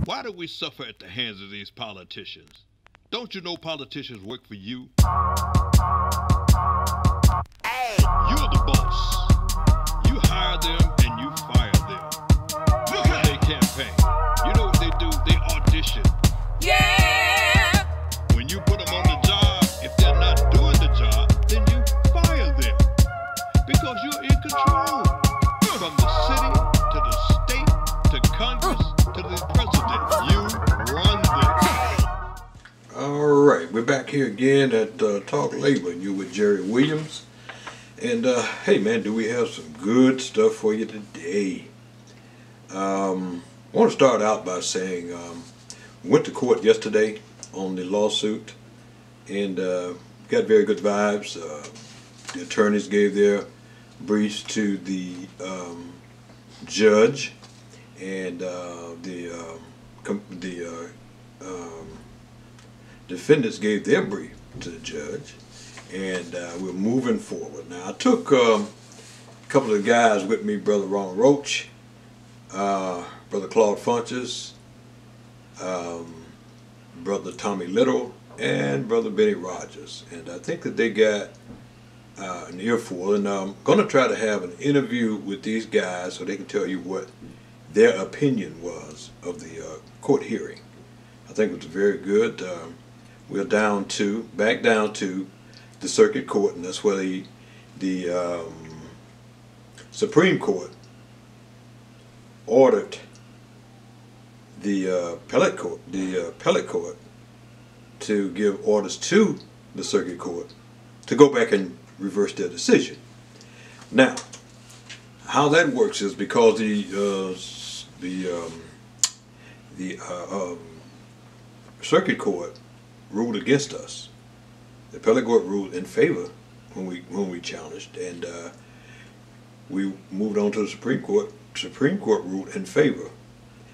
Why do we suffer at the hands of these politicians? Don't you know politicians work for you? You're the boss. You hire them and you fire them. Look at their campaign. You know what they do? They audition. Yeah! When you put them on the job, if they're not doing the job, then you fire them. Because you're in control. From the city to the state to Congress to the president. You run this. All right, we're back here again at Talk Labor. You with Jerry Williams. And hey man, do we have some good stuff for you today? I want to start out by saying went to court yesterday on the lawsuit and got very good vibes. The attorneys gave their briefs to the judge, and the defendants gave their brief to the judge, and we're moving forward. Now I took a couple of guys with me, Brother Ron Roach, Brother Claude Funches, Brother Tommy Little, and Brother Benny Rogers, and I think that they got an earful, and I'm going to try to have an interview with these guys so they can tell you what their opinion was of the court hearing. I think it was very good. We're back down to the circuit court, and that's where the Supreme Court ordered the appellate court to give orders to the circuit court to go back and reverse their decision. Now, how that works is because the circuit court ruled against us. The appellate court ruled in favor when we challenged, and we moved on to the Supreme Court. Supreme Court ruled in favor.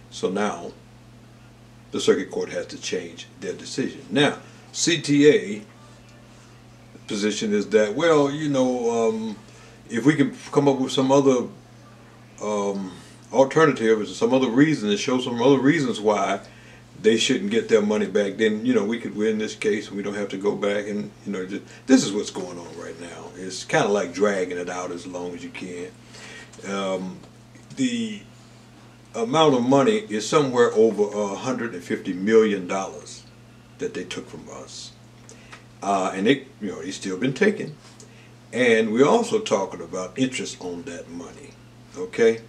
So now the circuit court has to change their decision. Now, CTA position is that, well, you know, if we can come up with some other alternative or some other reason and show some other reasons why they shouldn't get their money back, then, you know, we could win this case and we don't have to go back. And, you know, this is what's going on right now. It's kind of like dragging it out as long as you can. The amount of money is somewhere over $150 million that they took from us. And it's still been taken. And we're also talking about interest on that money. Okay?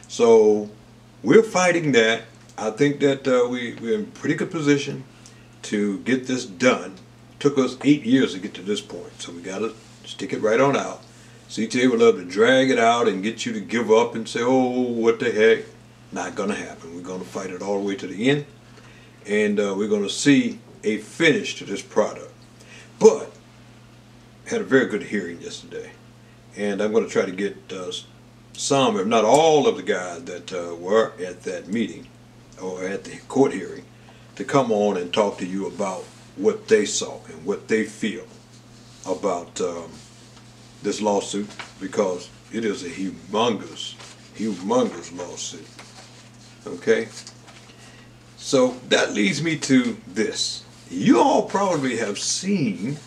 So we're fighting that. I think that we're in pretty good position to get this done. Took us 8 years to get to this point, so we got to stick it right on out. CTA would love to drag it out and get you to give up and say, oh, what the heck. Not going to happen. We're going to fight it all the way to the end, and we're going to see a finish to this product. But had a very good hearing yesterday, and I'm going to try to get some, if not all, of the guys that were at that meeting or at the court hearing to come on and talk to you about what they saw and what they feel about this lawsuit, because it is a humongous lawsuit. Okay? So that leads me to this. You all probably have seen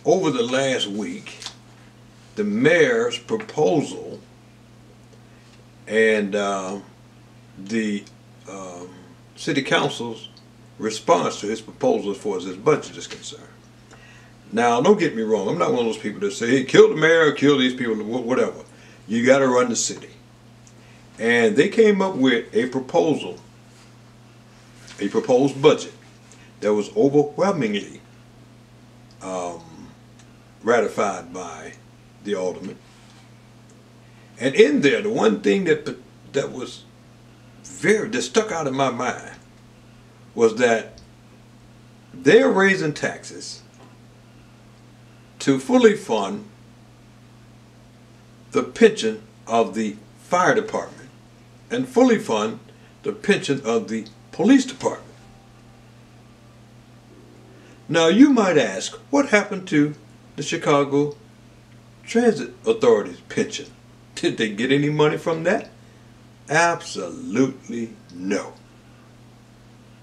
over the last week the mayor's proposal and the city council's response to his proposal as far as his budget is concerned. Now, don't get me wrong. I'm not one of those people that say, hey, kill the mayor, kill these people, whatever. You got to run the city. And they came up with a proposed budget that was overwhelmingly ratified by the aldermen. And in there, the one thing that stuck out in my mind was that they're raising taxes to fully fund the pension of the fire department and fully fund the pension of the police department. Now you might ask, what happened to the Chicago Transit Authority's pension? Did they get any money from that? Absolutely no.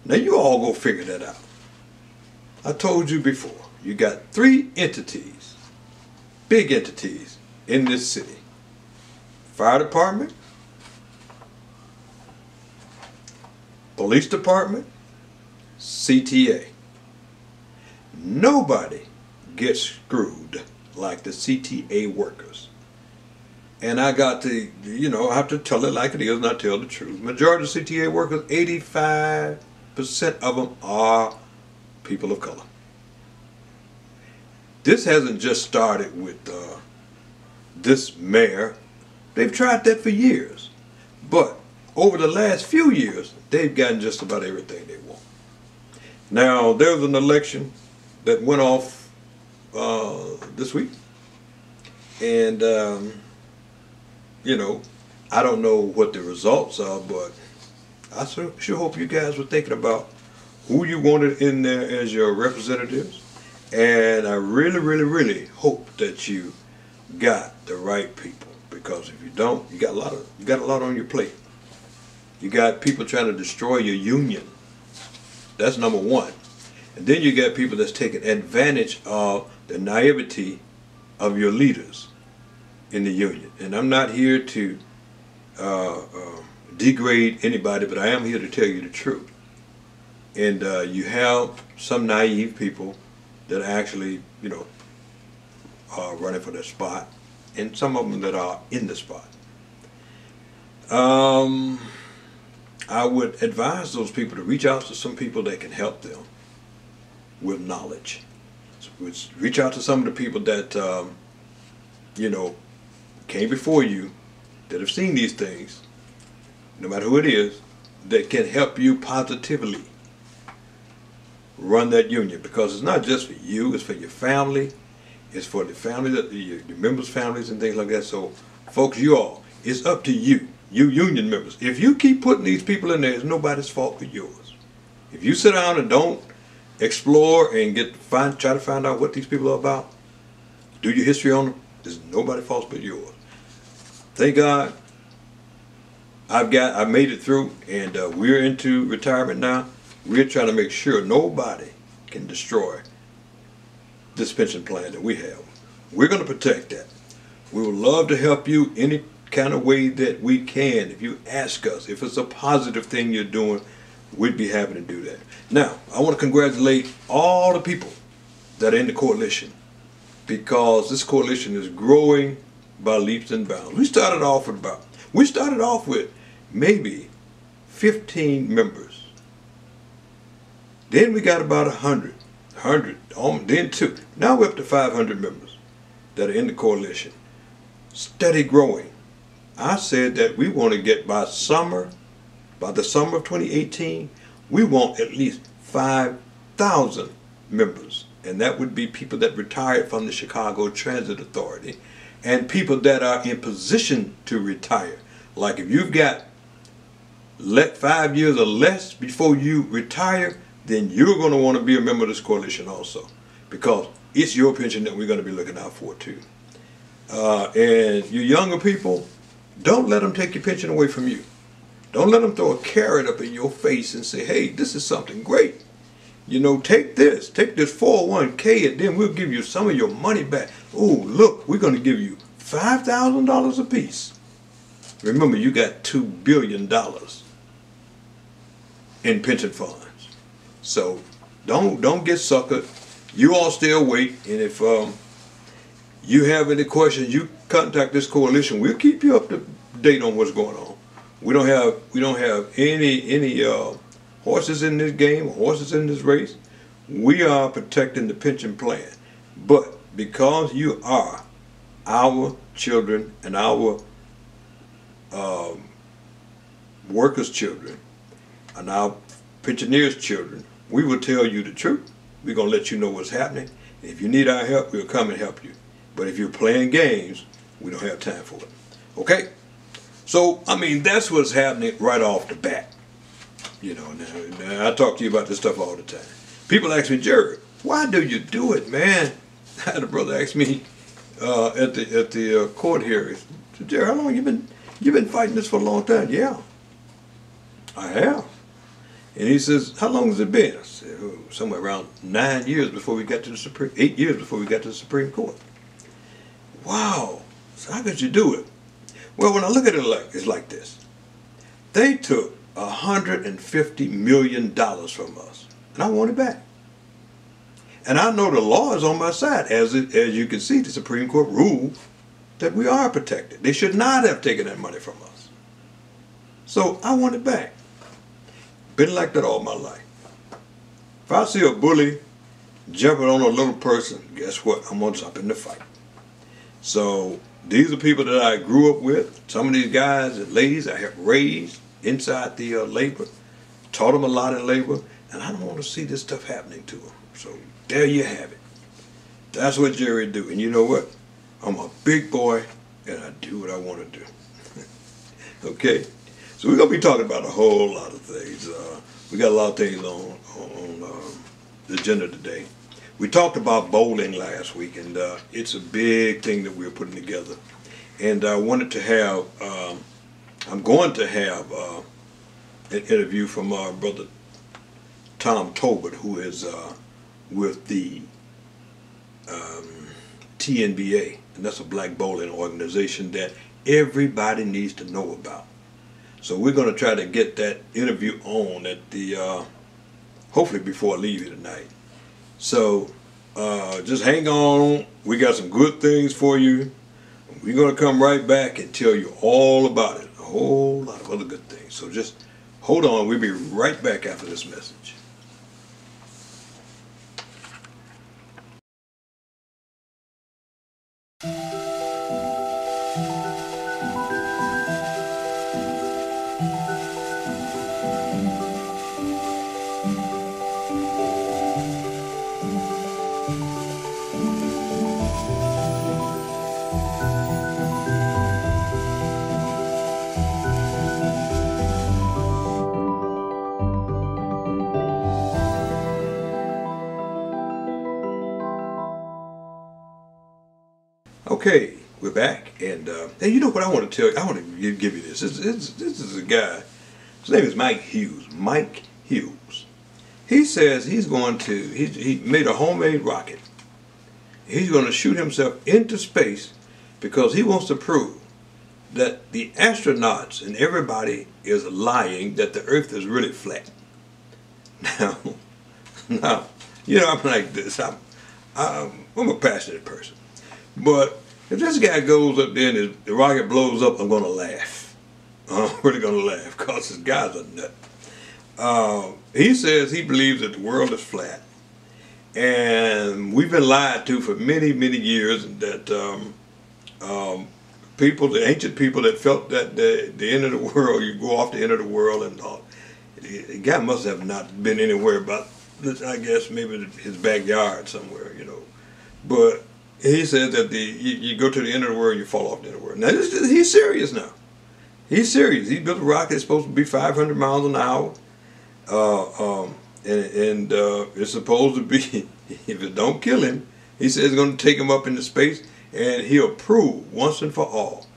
Now you all go figure that out. I told you before, you got 3 entities, big entities in this city. Fire department, police department, CTA. Nobody gets screwed like the CTA workers. And I got to, I have to tell it like it is, not tell the truth. Majority of CTA workers, 85% of them are people of color. This hasn't just started with this mayor. They've tried that for years. But over the last few years, they've gotten just about everything they want. Now, there was an election that went off this week. And, I don't know what the results are, but I sure hope you guys were thinking about who you wanted in there as your representatives. And I really, really, really hope that you got the right people. Because if you don't, you got a lot on your plate. You got people trying to destroy your union. That's number one. And then you got people that's taking advantage of the naivety of your leaders in the union. And I'm not here to degrade anybody, but I am here to tell you the truth. And you have some naive people that actually, are running for their spot, and some of them that are in the spot. I would advise those people to reach out to some people that can help them with knowledge. So reach out to some of the people that, came before you, that have seen these things, no matter who it is, that can help you positively run that union. Because it's not just for you, it's for your family, it's for the family, your members' families and things like that. So, folks, you all, it's up to you, you union members. If you keep putting these people in there, it's nobody's fault but yours. If you sit down and don't explore and try to find out what these people are about, do your history on them, it's nobody's fault but yours. Thank God, I made it through, and we're into retirement now. We're trying to make sure nobody can destroy this pension plan that we have. We're going to protect that. We would love to help you any kind of way that we can. If you ask us, if it's a positive thing you're doing, we'd be happy to do that. Now, I want to congratulate all the people that are in the coalition, because this coalition is growing by leaps and bounds. We started off with maybe 15 members. Then we got about 100, then 2. Now we're up to 500 members that are in the coalition. Steady growing. I said that we want to get by the summer of 2018, we want at least 5,000 members. And that would be people that retired from the Chicago Transit Authority and people that are in position to retire. Like if you've got 5 years or less before you retire, then you're going to want to be a member of this coalition also, because it's your pension that we're going to be looking out for too. And you younger people, don't let them take your pension away from you. Don't let them throw a carrot up in your face and say, hey, this is something great. Take this 401k, and then we'll give you some of your money back. Oh, look, we're going to give you $5,000 a piece. Remember, you got $2 billion in pension funds. So don't get suckered. You all still wait, and if you have any questions, you contact this coalition. We'll keep you up to date on what's going on. We don't have any horses in this game, horses in this race. We are protecting the pension plan. But because you are our children and our workers' children and our pensioners' children, we will tell you the truth. We're going to let you know what's happening. If you need our help, we'll come and help you. But if you're playing games, we don't have time for it. Okay? So, that's what's happening right off the bat. Now I talk to you about this stuff all the time. People ask me, Jerry, why do you do it, man? I had a brother ask me at the court hearing, Jerry, how long you been fighting this for a long time? Yeah, I have. And he says, how long has it been? I said, oh, somewhere around 9 years before we got to the 8 years before we got to the Supreme Court. Wow, so how could you do it? Well, when I look at it, it's like this. They took $150 million from us, and I want it back. And I know the law is on my side. As you can see, the Supreme Court ruled that we are protected. They should not have taken that money from us. So I want it back. Been like that all my life. If I see a bully jumping on a little person, guess what? I'm going to jump in the fight. So these are people that I grew up with. Some of these guys and ladies I have raised inside the labor, taught them a lot in labor, and I don't want to see this stuff happening to them. So there you have it. That's what Jerry do. And you know what? I'm a big boy, and I do what I want to do. Okay? So we're going to be talking about a whole lot of things. We got a lot of things on the agenda today. We talked about bowling last week, and it's a big thing that we're putting together. And I wanted to have, I'm going to have an interview from our brother Tom Tolbert, who is with the TNBA, and that's a black bowling organization that everybody needs to know about. So we're going to try to get that interview on at the, hopefully before I leave here tonight. So just hang on. We got some good things for you. We're going to come right back and tell you all about it. A whole lot of other good things. So just hold on. We'll be right back after this message. Okay, we're back, and you know what I want to tell you? I want to give you this. This is a guy. His name is Mike Hughes. Mike Hughes. He says he's going to. He made a homemade rocket. He's going to shoot himself into space because he wants to prove that the astronauts and everybody is lying that the Earth is really flat. Now, you know, I'm like this. I'm a passionate person. But if this guy goes up there and the rocket blows up, I'm going to laugh. I'm really going to laugh because this guy's a nut. He says he believes that the world is flat. And we've been lied to for many, many years that people, the ancient people that felt that the end of the world, you go off the end of the world and the guy must have not been anywhere but, I guess, maybe his backyard somewhere, you know. But he says that you go to the end of the world, you fall off the end of the world. Now, he's serious now. He's serious. He built a rocket that's supposed to be 500 miles an hour. And it's supposed to be, if it don't kill him, he says it's going to take him up into space, and he'll prove once and for all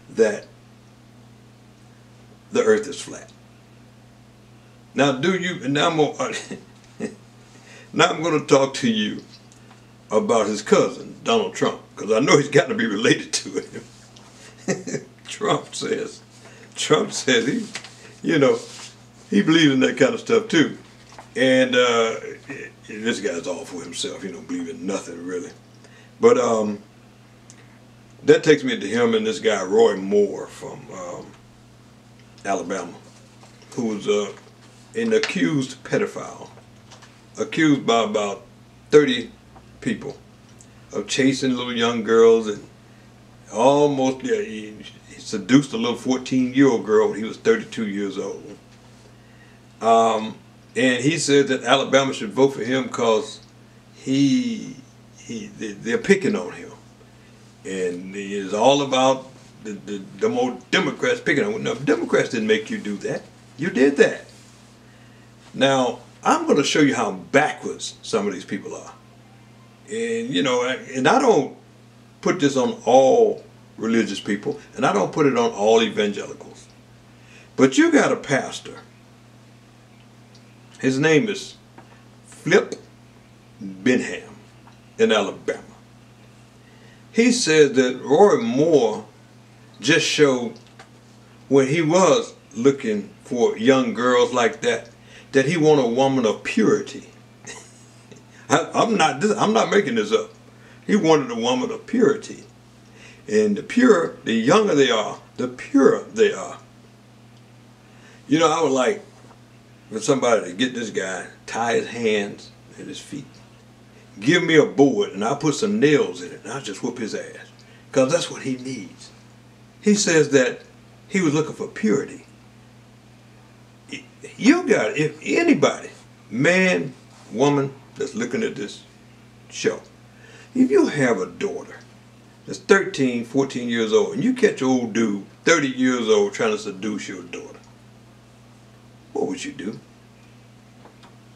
that the Earth is flat. Now, now I'm going to talk to you about his cousin, Donald Trump, because I know he's got to be related to him. Trump says he, you know, he believes in that kind of stuff too. And this guy's all for himself. He don't believe in nothing really. But that takes me to him and this guy Roy Moore from Alabama, who was an accused pedophile, accused by about 30 people of chasing little young girls, and almost he seduced a little 14-year-old girl when he was 32 years old. And he said that Alabama should vote for him because they're picking on him, and he is all about the more Democrats picking on him. Now, Democrats didn't make you do that. You did that. Now, I'm going to show you how backwards some of these people are. And, you know, and I don't put this on all religious people, and I don't put it on all evangelicals. But you got a pastor His name is Flip Benham in Alabama. He said that Roy Moore just showed when he was looking for young girls like that he wanted a woman of purity. I'm not making this up. He wanted a woman of purity. And the pure, the younger they are, the purer they are. You know, I would like for somebody to get this guy, tie his hands and his feet, give me a board, and I'll put some nails in it, and I'll just whoop his ass. Because that's what he needs. He says that he was looking for purity. You got it. If anybody, man, woman, that's looking at this show, if you have a daughter that's 13, 14 years old, and you catch an old dude, 30 years old, trying to seduce your daughter, what would you do?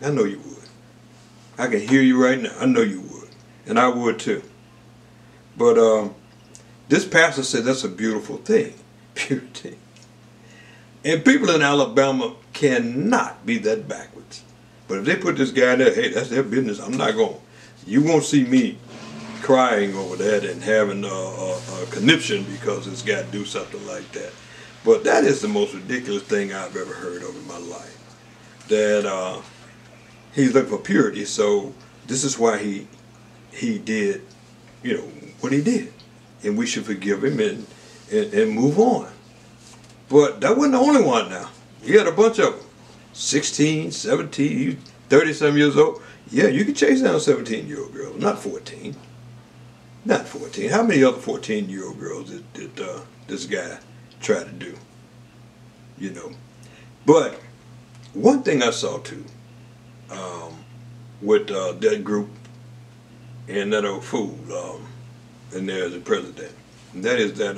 I know you would. I can hear you right now. I know you would. And I would too. But this pastor said that's a beautiful thing. Purity. And people in Alabama cannot be that backwards. But if they put this guy in there, hey, that's their business. I'm not going. You won't see me crying over that and having a conniption because this guy do something like that. But that is the most ridiculous thing I've ever heard of in my life. That he's looking for purity, so this is why he did, you know, what he did. And we should forgive him and move on. But that wasn't the only one now. He had a bunch of them. 16, 17, 30-some years old. Yeah, you can chase down a 17-year-old girl, not 14. Not 14. How many other 14-year-old girls did this guy try to do? You know. But one thing I saw too, with that group and that old fool in there as the president, and that is that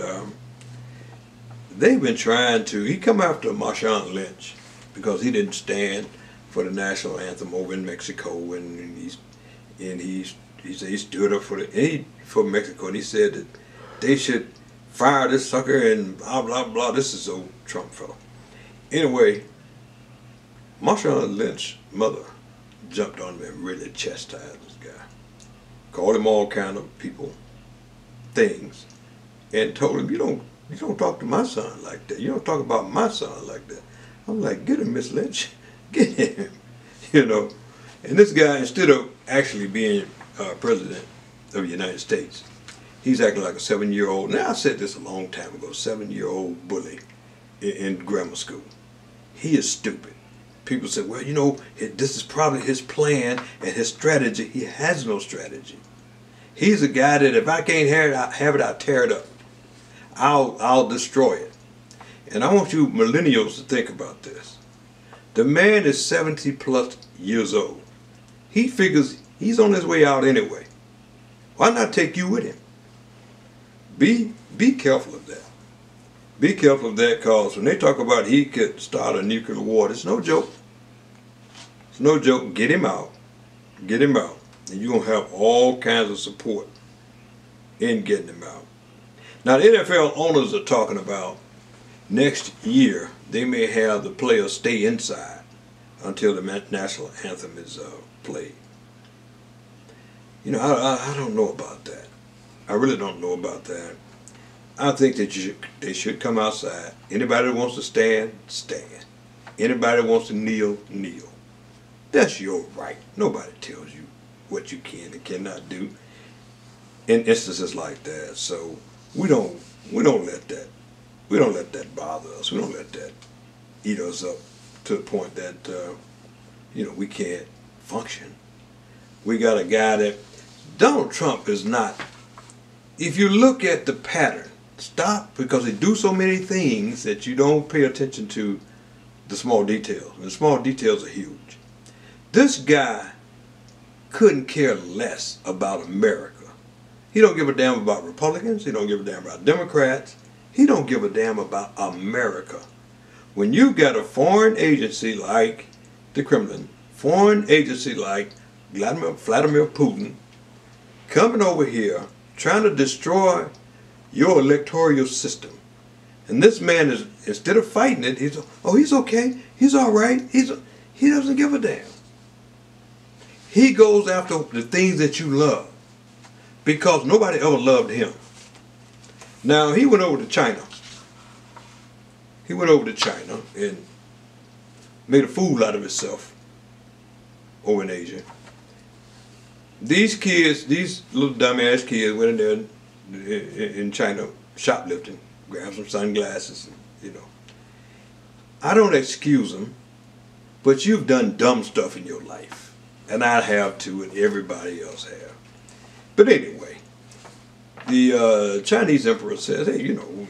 they've been trying to, he come after Marshawn Lynch because he didn't stand for the national anthem over in Mexico, and he said he stood up for Mexico, and he said that they should fire this sucker and blah blah blah. This is old Trump fellow. Anyway, Marshawn Lynch's mother jumped on him and really chastised this guy, called him all kind of people, things, and told him, you don't talk to my son like that. You don't talk about my son like that. I'm like, get him, Miss Lynch, get him, you know. And this guy, instead of actually being president of the United States, he's acting like a 7-year-old. Now, I said this a long time ago, 7-year-old bully in grammar school. He is stupid. People say, well, you know, this is probably his plan and his strategy. He has no strategy. He's a guy that if I can't have it, I'll tear it up. I'll destroy it. And I want you millennials to think about this. The man is 70 plus years old. He figures he's on his way out anyway. Why not take you with him? Be careful of that. Be careful of that, because when they talk about he could start a nuclear war, it's no joke. It's no joke. Get him out. Get him out. And you're going to have all kinds of support in getting him out. Now, the NFL owners are talking about next year they may have the players stay inside until the national anthem is played. You know, I don't know about that. I really don't know about that. I think that they should come outside. Anybody that wants to stand, stand. Anybody that wants to kneel, kneel. That's your right. Nobody tells you what you can and cannot do in instances like that. So we don't let that bother us. We don't let that eat us up to the point that you know, we can't function. We got a guy that Donald Trump is not. If you look at the pattern, stop, because they do so many things that you don't pay attention to the small details. And the small details are huge. This guy couldn't care less about America. He don't give a damn about Republicans. He don't give a damn about Democrats. He don't give a damn about America. When you got a foreign agency like the Kremlin, foreign agency like Vladimir Putin, coming over here trying to destroy your electoral system, and this man is, instead of fighting it, he's okay, he's all right, He doesn't give a damn. He goes after the things that you love because nobody ever loved him. Now, he went over to China. He went over to China and made a fool out of himself over in Asia. These kids, these little dumbass kids went in there in China shoplifting, grabbed some sunglasses, and, you know. I don't excuse them, but you've done dumb stuff in your life. And I have too, and everybody else have. But anyway, the Chinese emperor says, hey, you know,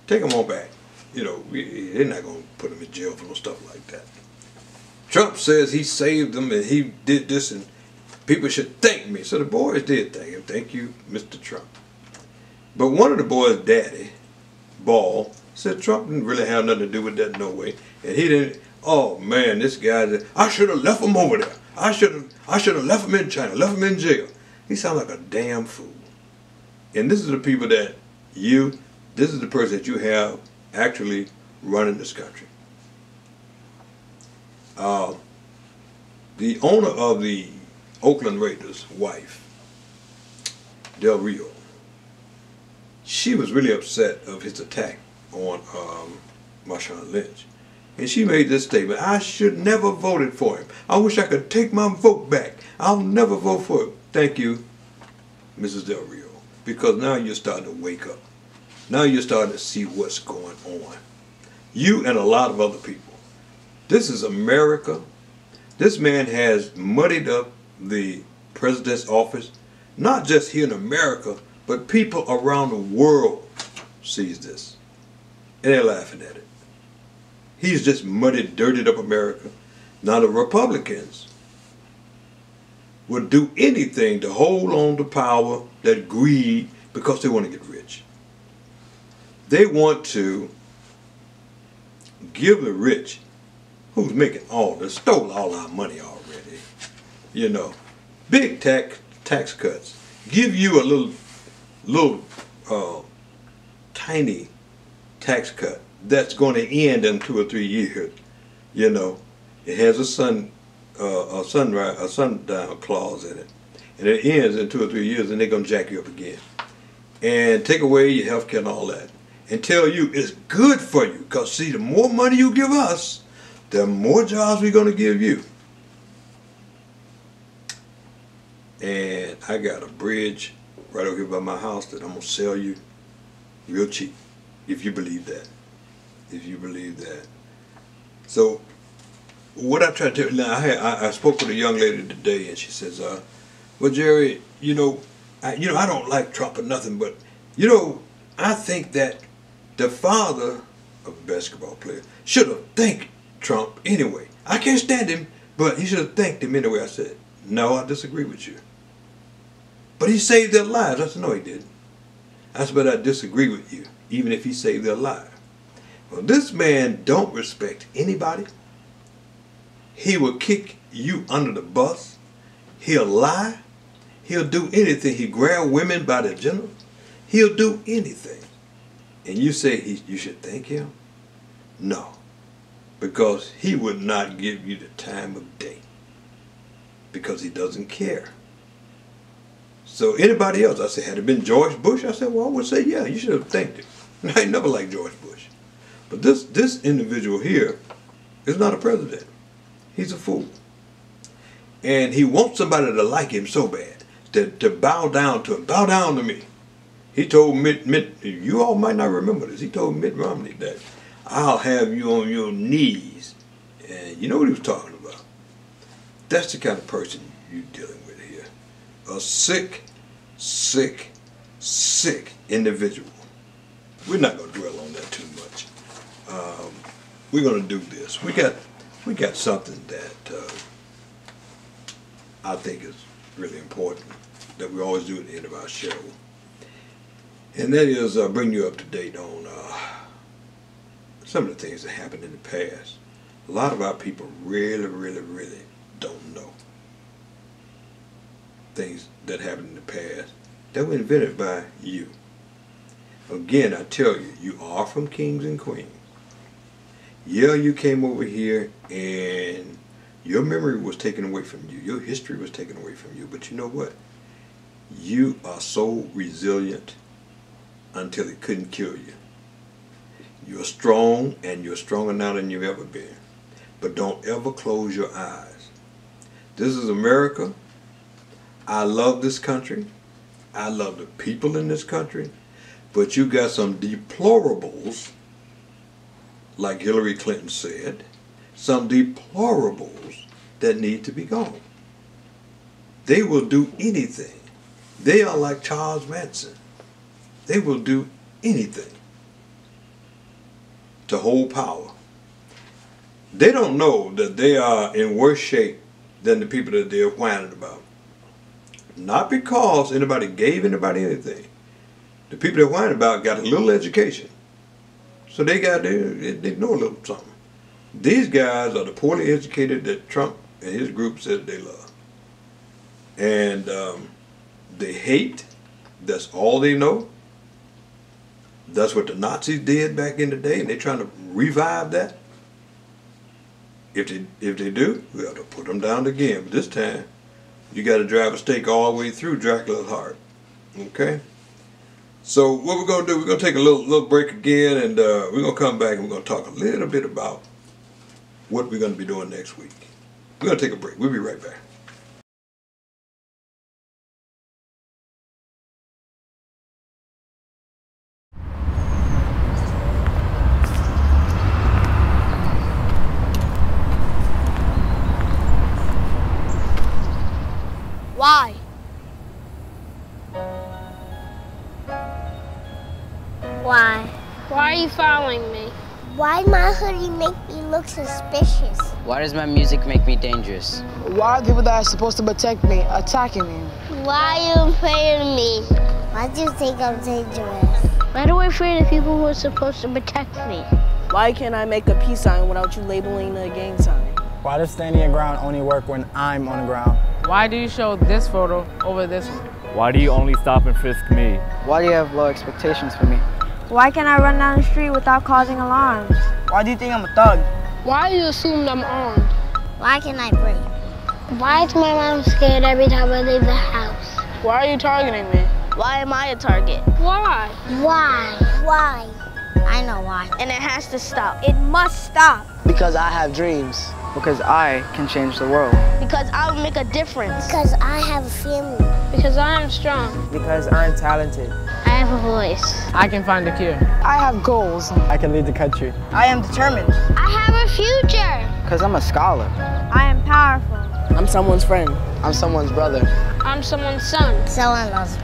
take them on back. You know, they're not going to put them in jail for no stuff like that. Trump says he saved them and he did this and people should thank me. So the boys did thank him. Thank you, Mr. Trump. But one of the boys' daddy, Ball, said Trump didn't really have nothing to do with that no way. And he didn't, oh man, this guy, I should have left him over there. I should have left him in China, left him in jail. He sounds like a damn fool. And this is the people that this is the person that you have actually running this country. The owner of the Oakland Raiders' wife, Del Rio, she was really upset of his attack on Marshawn Lynch. And she made this statement, I should never voted for him. I wish I could take my vote back. I'll never vote for him. Thank you, Mrs. Del Rio. Because now you're starting to wake up. Now you're starting to see what's going on. You and a lot of other people. This is America. This man has muddied up the president's office, not just here in America, but people around the world sees this. And they're laughing at it. He's just muddied, dirtied up America. Now the Republicans would do anything to hold on to power, that greed, because they want to get rich. They want to give the rich, who's making all this, stole all our money already, you know, big tax cuts, give you a little tiny tax cut that's going to end in 2 or 3 years. You know, it has a sundown clause in it, and it ends in 2 or 3 years, and they're going to jack you up again and take away your health care and all that, and tell you it's good for you, because see, the more money you give us, the more jobs we're going to give you. And I got a bridge right over here by my house that I'm going to sell you real cheap, if you believe that. If you believe that. So, what I try to tell you, now I spoke with a young lady today, and she says, well, Jerry, I don't like Trump or nothing, but, I think that the father of a basketball player should have thanked Trump anyway. I can't stand him, but he should have thanked him anyway. I said, no, I disagree with you. But he saved their lives. I said, no, he didn't. I said, but I disagree with you, even if he saved their lives. Well, this man don't respect anybody. He will kick you under the bus. He'll lie. He'll do anything. He grab women by the genitals. He'll do anything. And you say you should thank him? No. Because he would not give you the time of day. Because he doesn't care. So anybody else, I said, had it been George Bush? I said, well, I would say, yeah, you should have thanked him. I never liked George Bush. But this individual here is not a president. He's a fool. And he wants somebody to like him so bad, to bow down to him. Bow down to me. He told Mitt, you all might not remember this, he told Mitt Romney that I'll have you on your knees. And you know what he was talking about. That's the kind of person you're dealing with here. A sick, sick, sick individual. We're not going to dwell on that too much. We're going to do this. We got something that I think is really important that we always do at the end of our show. And that is bring you up to date on some of the things that happened in the past. A lot of our people really, really, really don't know things that happened in the past that were invented by you. Again, I tell you, you are from kings and queens. Yeah, you came over here and Your memory was taken away from you. Your history was taken away from you. But you know what? You are so resilient until it couldn't kill you. You're strong, and you're stronger now than you've ever been. But don't ever close your eyes. This is America. I love this country. I love the people in this country. But you got some deplorables, like Hillary Clinton said, some deplorables that need to be gone. They will do anything. They are like Charles Manson. They will do anything to hold power. They don't know that they are in worse shape than the people that they're whining about. Not because anybody gave anybody anything. The people they're whining about got a little education. So they know a little something. These guys are the poorly educated that Trump and his group said they love. And they hate. That's all they know. That's what the Nazis did back in the day, and they're trying to revive that. If they do, we have to put them down again. But this time, you got to drive a stake all the way through Dracula's heart. Okay? So what we're going to do, we're going to take a little break again, and we're going to come back and we're going to talk a little bit about what we're going to be doing next week. We're going to take a break. We'll be right back. Why? Why? Why are you following me? Why my hoodie make me look suspicious? Why does my music make me dangerous? Why are people that are supposed to protect me attacking me? Why are you afraid of me? Why do you think I'm dangerous? Why do I afraid of people who are supposed to protect me? Why can't I make a peace sign without you labeling a gang sign? Why does standing your ground only work when I'm on the ground? Why do you show this photo over this one? Why do you only stop and frisk me? Why do you have low expectations for me? Why can't I run down the street without causing alarms? Why do you think I'm a thug? Why do you assume I'm armed? Why can I breathe? Why is my mom scared every time I leave the house? Why are you targeting me? Why am I a target? Why? Why? Why? I know why. And it has to stop. It must stop. Because I have dreams. Because I can change the world. Because I will make a difference. Because I have a family. Because I am strong. Because I'm talented. I have a voice. I can find a cure. I have goals. I can lead the country. I am determined. I have a future. Because I'm a scholar. I am powerful. I'm someone's friend. I'm someone's brother. I'm someone's son. Someone loves me.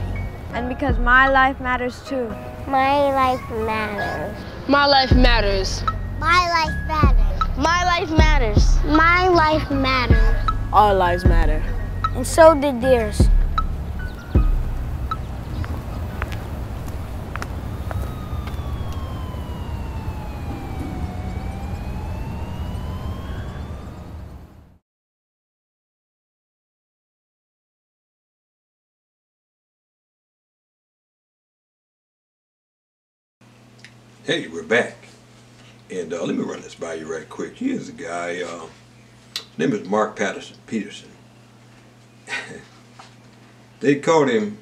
And because my life matters too. My life matters. My life matters. My life matters. My life matters. My life matters. Our lives matter. And so did theirs. Hey, we're back. And let me run this by you right quick. Here's a guy, his name is Mark Peterson. They caught him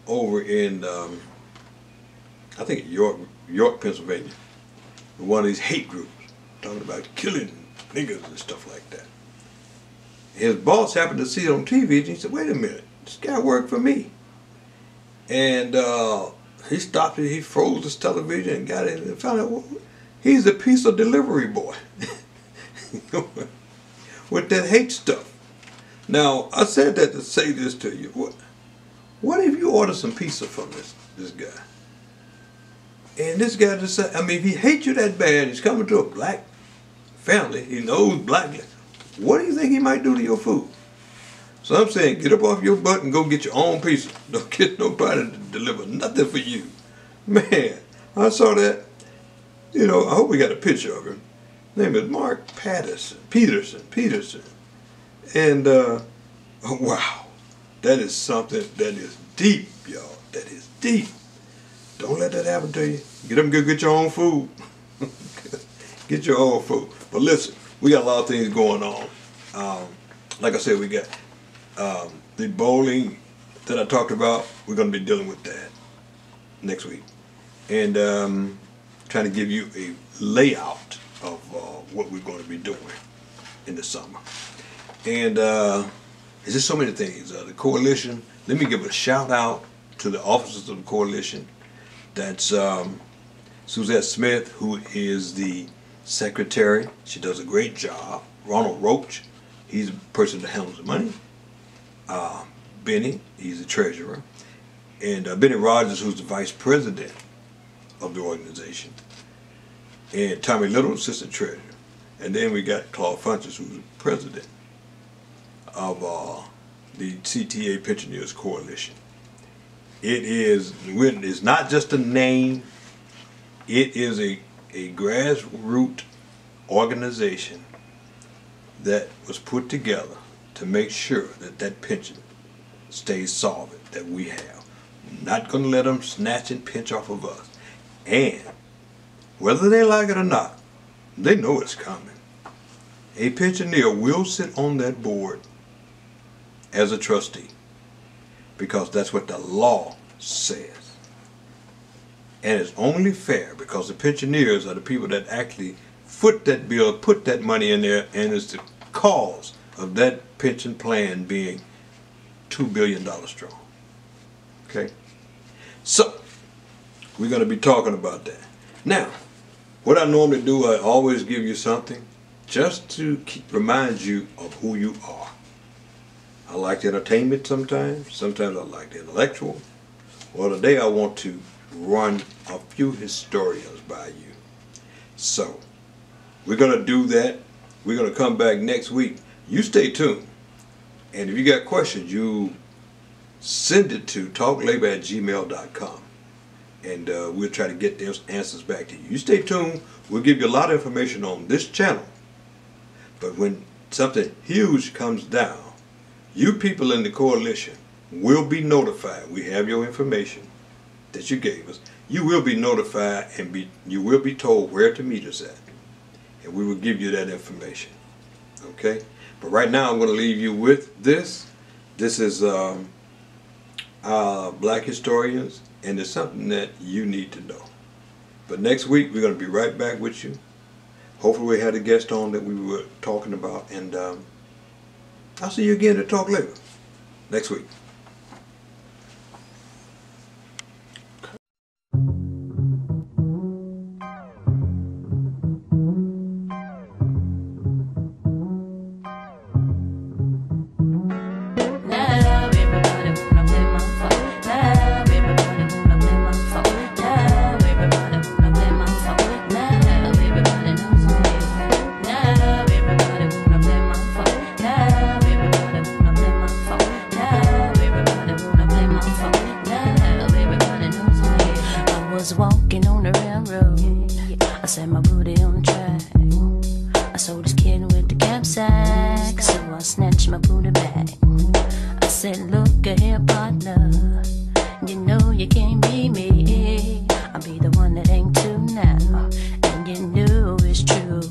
over in, I think York, Pennsylvania, with one of these hate groups, talking about killing niggas and stuff like that. His boss happened to see it on TV, and he said, wait a minute, this guy worked for me. And he stopped it, he froze his television and got in and found out, well, he's a piece of delivery boy with that hate stuff. Now, I said that to say this to you. What if you order some pizza from this guy? And this guy just said, I mean, if he hates you that bad, he's coming to a black family, he knows black, what do you think he might do to your food? So I'm saying, get up off your butt and go get your own pizza. Don't get nobody to deliver nothing for you. Man, I saw that. You know, I hope we got a picture of him. His name is Mark Peterson. And, oh, wow, that is something that is deep, y'all. That is deep. Don't let that happen to you. Get up and go get your own food. Get your own food. But listen, we got a lot of things going on. like I said, we got the bowling that I talked about. We're going to be dealing with that next week. And trying to give you a layout of what we're going to be doing in the summer. And there's just so many things. The coalition, let me give a shout out to the officers of the coalition. That's Suzette Smith, who is the secretary. She does a great job. Ronald Roach, he's the person that handles the money. Benny, he's the treasurer. And Benny Rogers, who's the vice president of the organization. And Tommy Little, assistant treasurer. And then we got Claude Funches, who's the president of the CTA Pensioners Coalition. It's not just a name, it is a grassroots organization that was put together to make sure that that pension stays solvent, that we have. Not going to let them snatch and pinch off of us. And whether they like it or not, they know it's coming. A pensioner will sit on that board as a trustee because that's what the law says. And it's only fair because the pensioners are the people that actually foot that bill, put that money in there, and it's the cause of that pension plan being $2 billion strong. Okay? So, we're going to be talking about that. Now, what I normally do, I always give you something just to remind you of who you are. I like the entertainment sometimes. Sometimes I like the intellectual. Well, today I want to run a few historians by you. So, we're going to do that. We're going to come back next week. You stay tuned. And if you got questions, you send it to talklabor@gmail.com. And we'll try to get those answers back to you. You stay tuned. We'll give you a lot of information on this channel. But when something huge comes down, you people in the coalition will be notified. We have your information that you gave us. You will be notified and you will be told where to meet us at. And we will give you that information. Okay? But right now I'm going to leave you with this. This is Black Historians, and it's something that you need to know. But next week we're going to be right back with you. Hopefully we had a guest on that we were talking about, and I'll see you again at Talk Labor next week. Walking on the railroad, I set my booty on the track. I saw this kid with the knapsack, so I snatched my booty back. I said, look here, partner, you know you can't be me. I'll be the one that ain't too now, and you know it's true.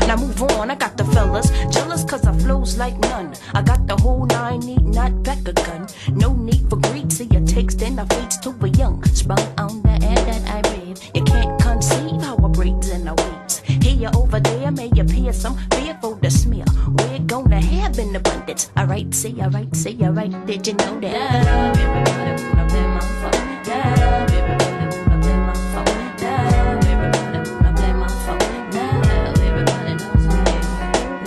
Now move on, I got the fellas jealous cause I flows like none. I got the whole 9, need not back a gun. No need for greed, see it takes then I fades to a young. Sprung on the air that I breathe. You can't conceive how I breathe and I weeds. Here over there, may appear some fearful to smear. We're gonna have in abundance. Alright, say alright, say alright, did you know that? Love everybody wanna play my phone. Love everybody wanna play my phone. Love everybody wanna play my phone. Love everybody knows me.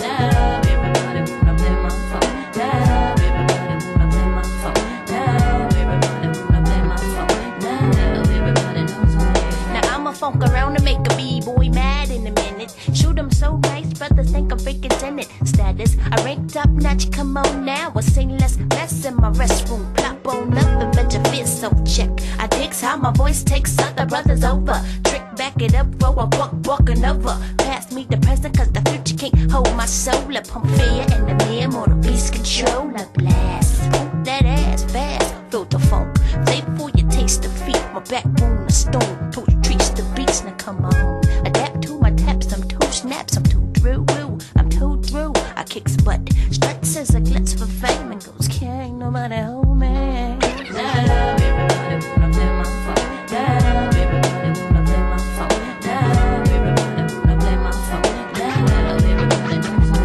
Love everybody wanna play my phone. Love everybody wanna play my phone. Love everybody wanna play my phone. Love everybody knows me. Now I'ma funk around to make a b-boy mad in a minute. Shoot 'em so nice, brothers think I'm freaking tenant status. I ranked up notch, come on now. I say less mess in my restroom. Plop on up and bet your fist so check. I digs how my voice takes other brothers over. Trick back it up for a buck another. Pass me the present cause the future can't hold my soul. I pump fear and the near mortal peace control. I blast, pump that ass fast. Feel the funk, flavor you taste the feet. My backbone a stone, push trees the beats. Now come on, adapt to my taps. I'm too snaps, I'm too through. I'm too through. I kicks butt, struts Stresses a glitz for fame and goes, can't nobody hold me. Now everybody wanna play my phone. Now everybody wanna play my phone. Now everybody wanna play my phone. Now everybody knows me.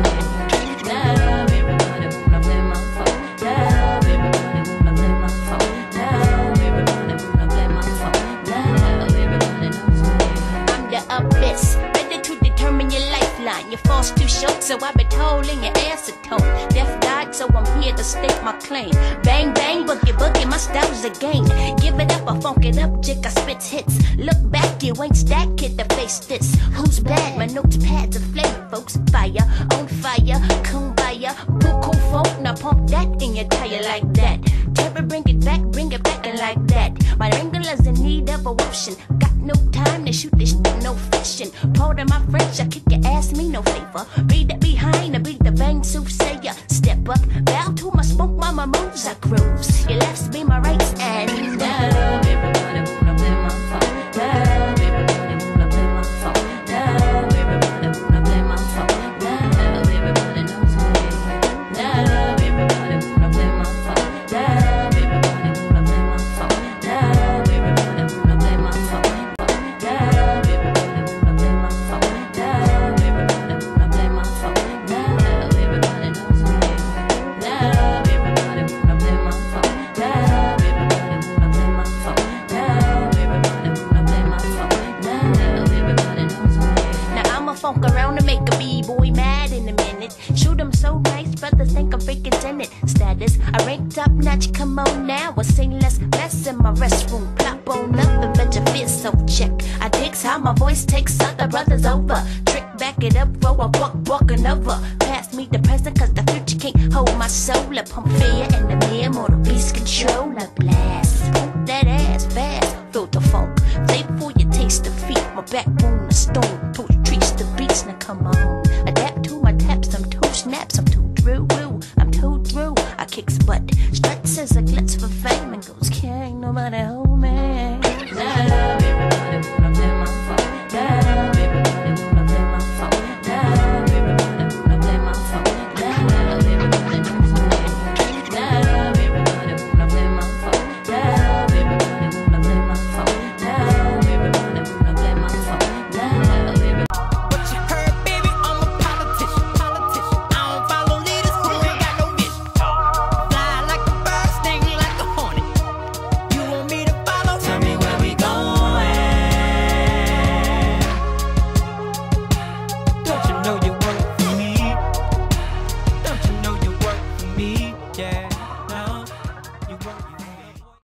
Now everybody wanna play my phone. Now everybody wanna play my phone. Now everybody wanna play my phone. Now everybody knows me. I'm the abyss, ready to determine your lifeline. Your false too short, so I've been told in your acetone. Death died, so I'm here to stake my claim. Bang bang, boogie boogie, my style's a game. Give it up, I funk it up, jig, I spits hits. Look back, you ain't stack, kid, to face this. Who's bad? My notepads are flame, folks. Fire, on fire, kumbaya, buku folk. Now pump that in your tire like that. Terror, bring it back and like that. My wrangler's in need of a washing. Got no time to shoot this shit, no fashion. Pardon my French, I kick your ass, me no favor. Read it behind, I beat the bang soothsayer. Step up, bow to my smoke, mama moves, I cruise. Your lefts be my rights, and now everybody wanna play my phone. Now everybody wanna play my phone. Now everybody wanna play my phone. Now everybody knows me. Now everybody wanna play my phone. Now everybody wanna play my phone. Now everybody wanna play my phone. Now everybody wanna play my phone. Now everybody wanna play my phone. Now everybody knows me. Now everybody wanna play my phone. Now everybody wanna play my phone. Now everybody wanna play my phone. Now everybody knows me. Now I'ma funk around to make a b-boy mad in a minute. Shoot 'em so nice, brothers think I'm freaking tenant. Status, I rank top notch, come on now. I sing less mess in my restroom. Plop on up and bet your feel so check. I digs how my voice takes other brothers over. Trick, back it up, throw a walk another. Pass me the present, cause the future can't hold my soul. I pump fear in the mirror, mortal beast control. I blast, pump that ass fast, feel the funk. Flavor your taste of feet, my backbone a stone. Push trees the beats, now come on. Adapt to my taps, I'm too snaps, I'm too through, I'm too through. I kicks butt, struts as a glitz for fame and goes, can't nobody hold me. Now everybody wanna play my phone. Now everybody wanna play my phone. Now everybody wanna play my phone. Now everybody knows me. Now everybody wanna play my phone. Now everybody wanna play my phone. Now everybody wanna play my phone. Now everybody. What you heard, baby, I'm a politician. I don't follow leaders who ain't got no vision. Fly like a bird, sting like a hornet. You want me to follow? Tell me where we going. Don't you know you work for me? Don't you know you work for me? Yeah, no, you work for me.